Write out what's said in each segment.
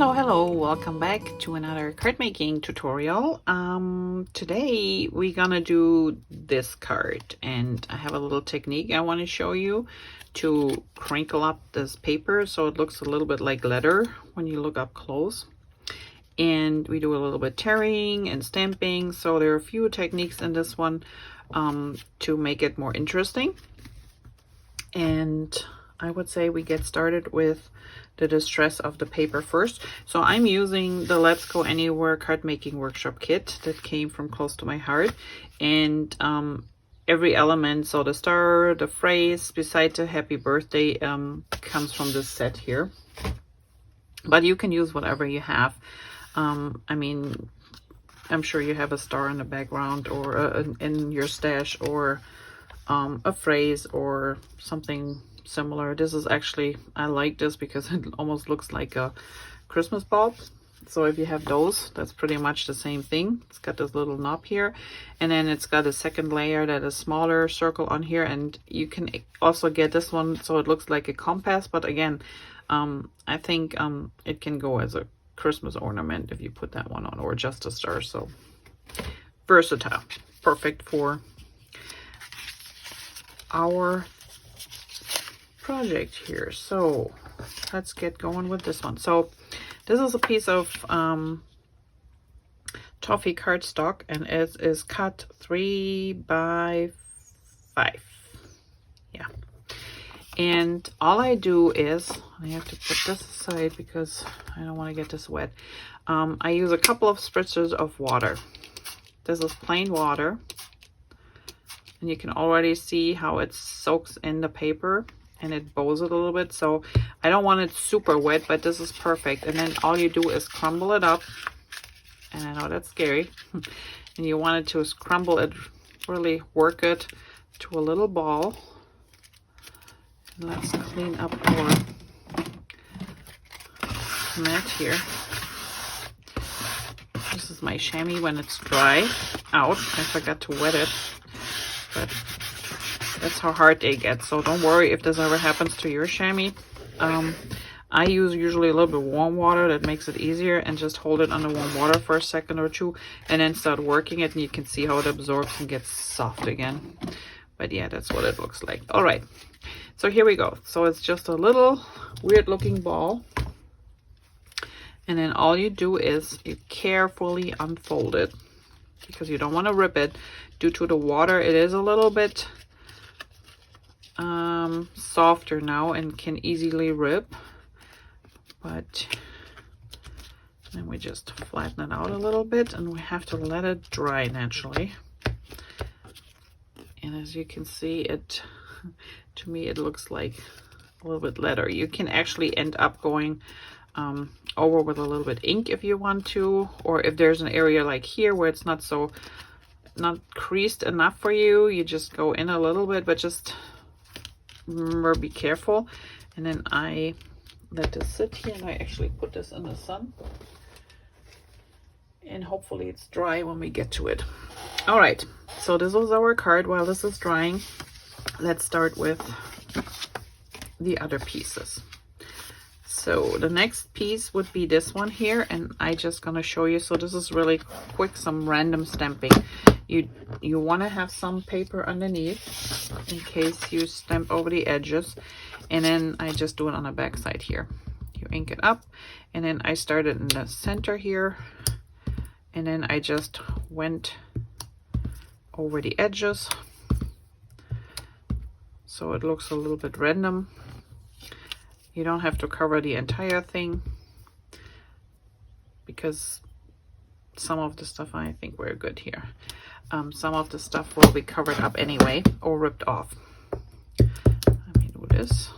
Hello, welcome back to another card making tutorial. Today we're gonna do this card, and I have a little technique I want to show you to crinkle up this paper so it looks a little bit like leather when you look up close. And we do a little bit tearing and stamping, so there are a few techniques in this one to make it more interesting. And I would say we get started with the distress of the paper first. So I'm using the Let's Go Anywhere card making workshop kit that came from Close to My Heart, and every element, so the star, the phrase beside the happy birthday, comes from this set here. But you can use whatever you have. I mean, I'm sure you have a star in the background or in your stash, or a phrase or something similar. This is actually, I like this because it almost looks like a Christmas bulb. So if you have those, that's pretty much the same thing. It's got this little knob here, and then it's got a second layer that is smaller circle on here, and you can also get this one so it looks like a compass. But again, I think it can go as a Christmas ornament if you put that one on, or just a star. So versatile, perfect for our project here. So let's get going with this one. So this is a piece of toffee cardstock, and it is cut 3 by 5. Yeah. And all I do is, I have to put this aside because I don't want to get this wet. I use a couple of spritzers of water. This is plain water, and you can already see how it soaks in the paper and it bows it a little bit. So I don't want it super wet, but this is perfect. And then all you do is crumble it up, and I know that's scary, and you want it to crumble it, really work it to a little ball. And let's clean up our mat here. This is my chamois when it's dry out. I forgot to wet it, but that's how hard they get. So don't worry if this ever happens to your chamois. I use usually a little bit of warm water. That makes it easier, and just hold it under warm water for a second or two, and then start working it, and you can see how it absorbs and gets soft again. But yeah, that's what it looks like. All right, so here we go. So it's just a little weird looking ball, and then all you do is you carefully unfold it, because you don't want to rip it. Due to the water, it is a little bit softer now and can easily rip, but then we just flatten it out a little bit, and we have to let it dry naturally. And as you can see, it, to me, it looks like a little bit leather. You can actually end up going over with a little bit ink if you want to, or if there's an area like here where it's not creased enough for you, you just go in a little bit, but just remember, be careful. And then I let this sit here, and I actually put this in the sun, and hopefully it's dry when we get to it. All right, so this was our card. While this is drying, let's start with the other pieces. So the next piece would be this one here, and I just gonna show you. So this is really quick, some random stamping. You want to have some paper underneath in case you stamp over the edges, and then I just do it on the back side here. You ink it up, and then I started in the center here, and then I just went over the edges, so it looks a little bit random. You don't have to cover the entire thing, because some of the stuff, I think we're good here. Some of the stuff will be covered up anyway or ripped off. Let me do this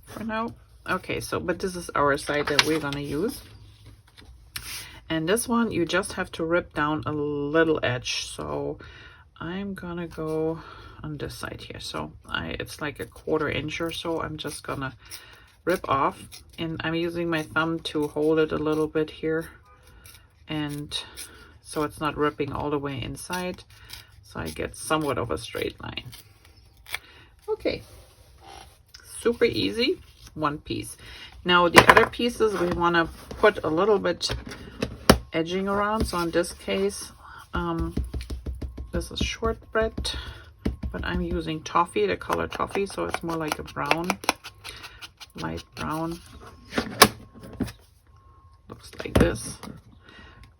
for now. Okay, so but this is our side that we're gonna use, and this one you just have to rip down a little edge. So I'm gonna go on this side here. So it's like a 1/4 inch or so. I'm just gonna rip off, and I'm using my thumb to hold it a little bit here, and so it's not ripping all the way inside, so I get somewhat of a straight line. Okay, super easy, one piece. Now the other pieces we want to put a little bit edging around. So in this case, this is shortbread, but I'm using toffee, the color toffee, so it's more like a brown, light brown. Looks like this,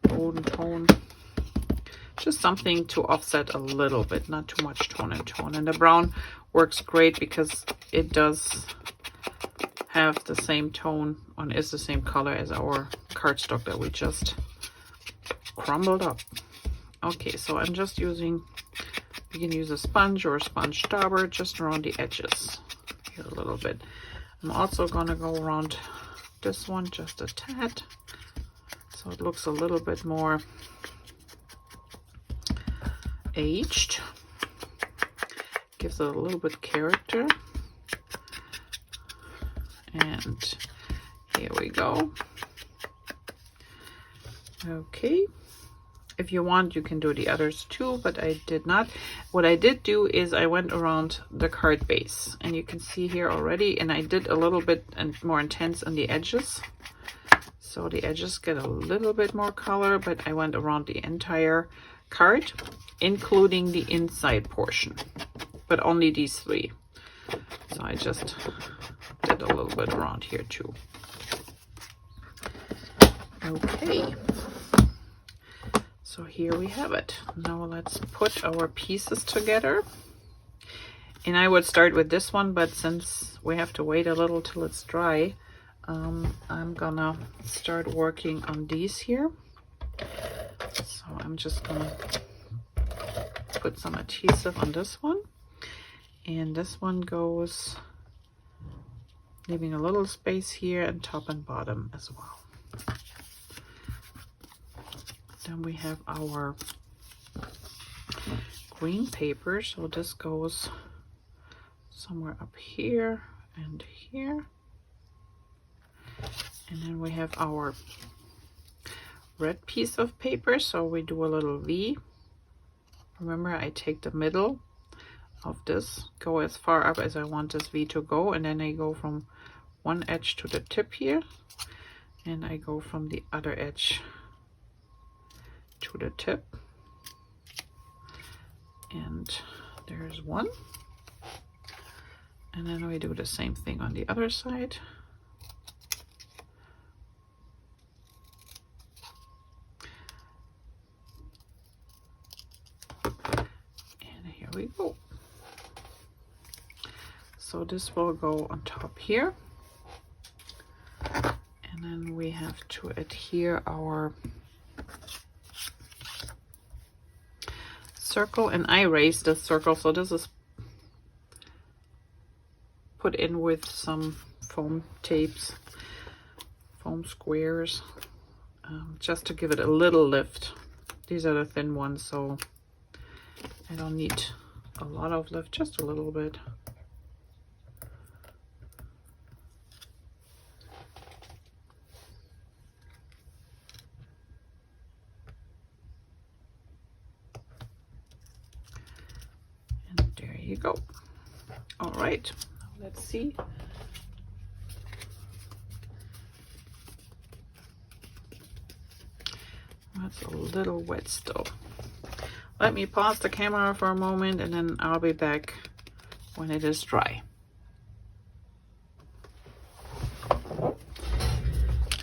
golden tone. Just something to offset a little bit, not too much tone and tone. And the brown works great because it does have the same tone and is the same color as our cardstock that we just crumbled up. Okay, so I'm just using, you can use a sponge or a sponge dauber just around the edges here a little bit. I'm also gonna go around this one just a tad, so it looks a little bit more aged, gives it a little bit character. And here we go. Okay, if you want you can do the others too, but I did not. What I did do is I went around the card base, and you can see here already, and I did a little bit and more intense on the edges, so the edges get a little bit more color, but I went around the entire card, including the inside portion, but only these three. So I just did a little bit around here too. Okay, so here we have it. Now let's put our pieces together. And I would start with this one, but since we have to wait a little till it's dry, I'm gonna start working on these here. So I'm just gonna put some adhesive on this one, and this one goes, leaving a little space here and top and bottom as well. Then we have our green paper, so this goes somewhere up here and here. And then we have our red piece of paper, so we do a little V. Remember, I take the middle of this, go as far up as I want this V to go, and then I go from one edge to the tip here, and I go from the other edge to the tip, and there's one. And then we do the same thing on the other side. We go. So this will go on top here, and then we have to adhere our circle, and I raised the circle, so this is put in with some foam tapes, foam squares, just to give it a little lift. These are the thin ones, so I don't need a lot of lift, just a little bit. And there you go. All right, let's see. That's a little wet still. Let me pause the camera for a moment, and then I'll be back when it is dry.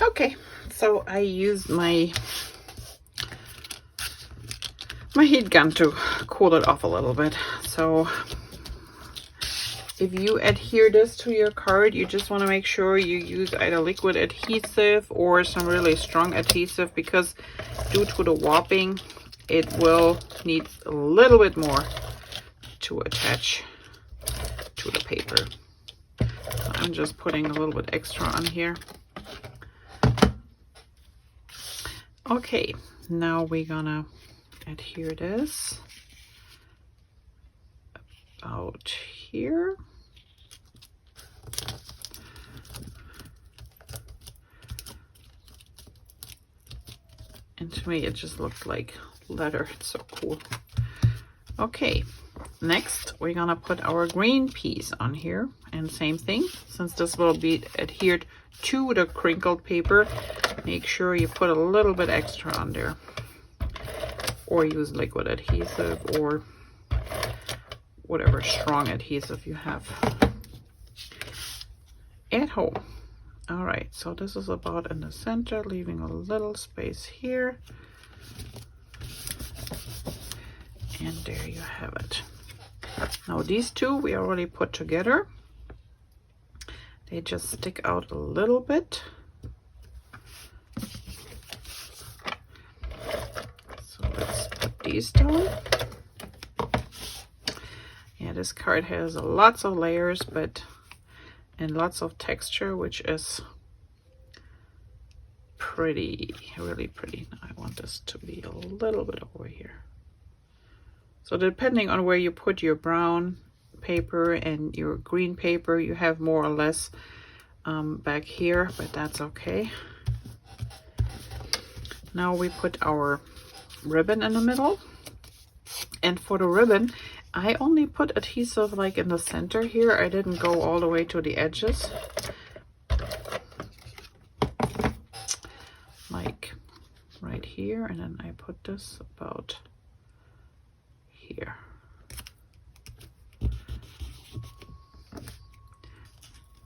Okay, so I used my heat gun to cool it off a little bit. So if you adhere this to your card, you just want to make sure you use either liquid adhesive or some really strong adhesive, because due to the warping, it will need a little bit more to attach to the paper. So I'm just putting a little bit extra on here. Okay, now we're gonna adhere this about here. And to me, it just looks like leather. It's so cool. Okay, Next, we're gonna put our green piece on here, and same thing, since this will be adhered to the crinkled paper, make sure you put a little bit extra on there, or use liquid adhesive or whatever strong adhesive you have at home. All right, so this is about in the center, leaving a little space here, and there you have it. Now these two we already put together. They just stick out a little bit. So let's put these down. Yeah, this card has lots of layers, and lots of texture, which is pretty, really pretty. Now I want this to be a little bit over here. So depending on where you put your brown paper and your green paper, you have more or less back here, but that's okay. Now we put our ribbon in the middle. And for the ribbon, I only put adhesive like in the center here. I didn't go all the way to the edges. Like right here, and then I put this about here.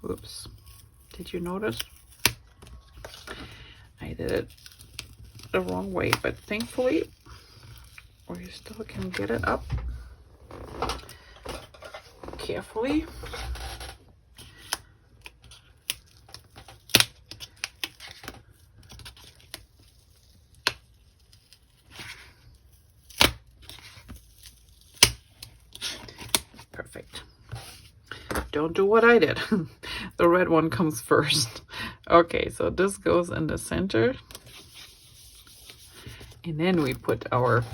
Oops. Did you notice? I did it the wrong way, but thankfully we still can get it up carefully. Perfect. Don't do what I did. The red one comes first. Okay, so this goes in the center. And then we put our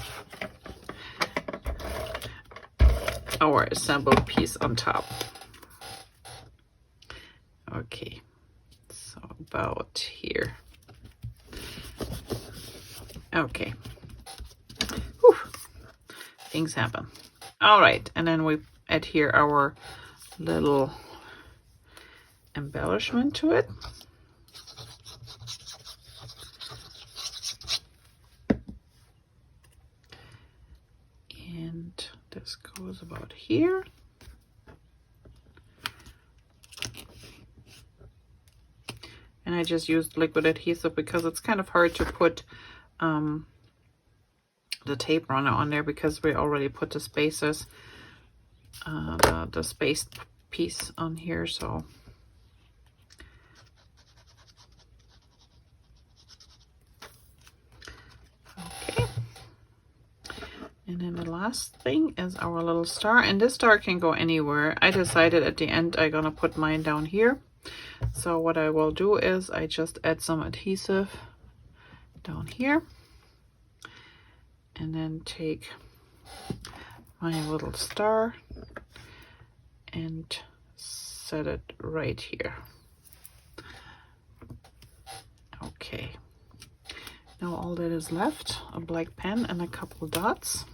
assembled piece on top. Okay, so about here. Okay. Whew. Things happen. All right, and then we adhere our little embellishment to it. And this goes about here. And I just used liquid adhesive because it's kind of hard to put the tape runner on there, because we already put the spaces, the spaced piece on here. So okay. And then the last thing is our little star, and this star can go anywhere. I decided at the end I'm gonna put mine down here. So what I will do is I just add some adhesive down here, and then take my little star and set it right here. Okay, now all that is left, a black pen and a couple dots.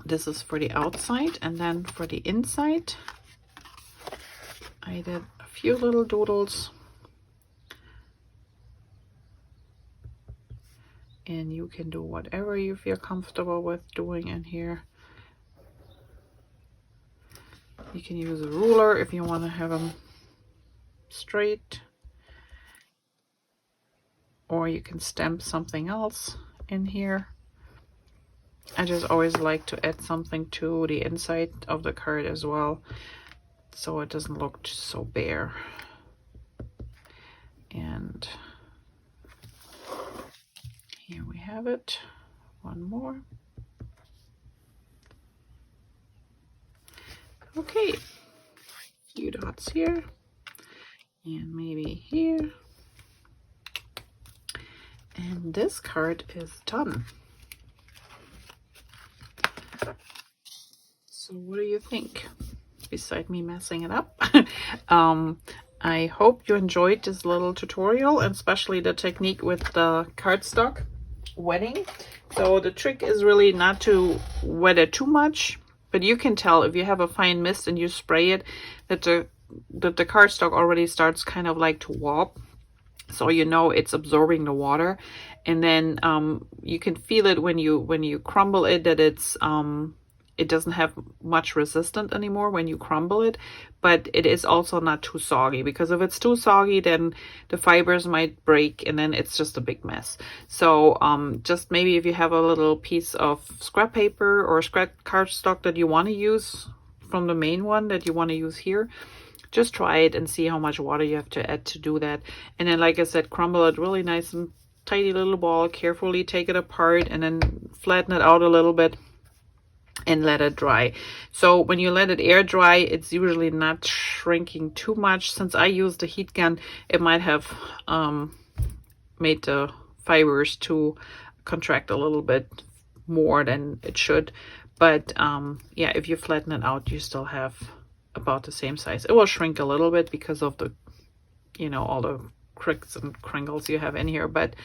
This is for the outside, and then for the inside I did a few little doodles, and you can do whatever you feel comfortable with doing in here. You can use a ruler if you want to have them straight, or you can stamp something else in here. I just always like to add something to the inside of the card as well, so it doesn't look so bare. And here we have it. One more. Okay, a few dots here, and maybe here. And this card is done. So what do you think, beside me messing it up? I hope you enjoyed this little tutorial, and especially the technique with the cardstock. wetting. So the trick is really not to wet it too much, but you can tell if you have a fine mist and you spray it that the cardstock already starts kind of like to warp. So you know it's absorbing the water, and then you can feel it when you crumble it, that it doesn't have much resistance anymore when you crumble it, but it is also not too soggy, because if it's too soggy, then the fibers might break and then it's just a big mess. So just maybe if you have a little piece of scrap paper or scrap cardstock that you want to use from the main one that you want to use here, just try it and see how much water you have to add to do that. And then, like I said, crumble it really nice and tidy little ball, carefully take it apart and then flatten it out a little bit and let it dry. So when you let it air dry, it's usually not shrinking too much. Since I use the heat gun, it might have made the fibers to contract a little bit more than it should. But yeah, if you flatten it out, you still have about the same size. It will shrink a little bit because of the, you know, all the cricks and crinkles you have in here, but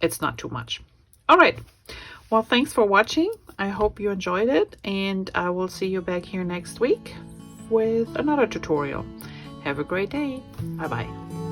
it's not too much. All right, well, thanks for watching. I hope you enjoyed it, and I will see you back here next week with another tutorial. Have a great day. Bye bye.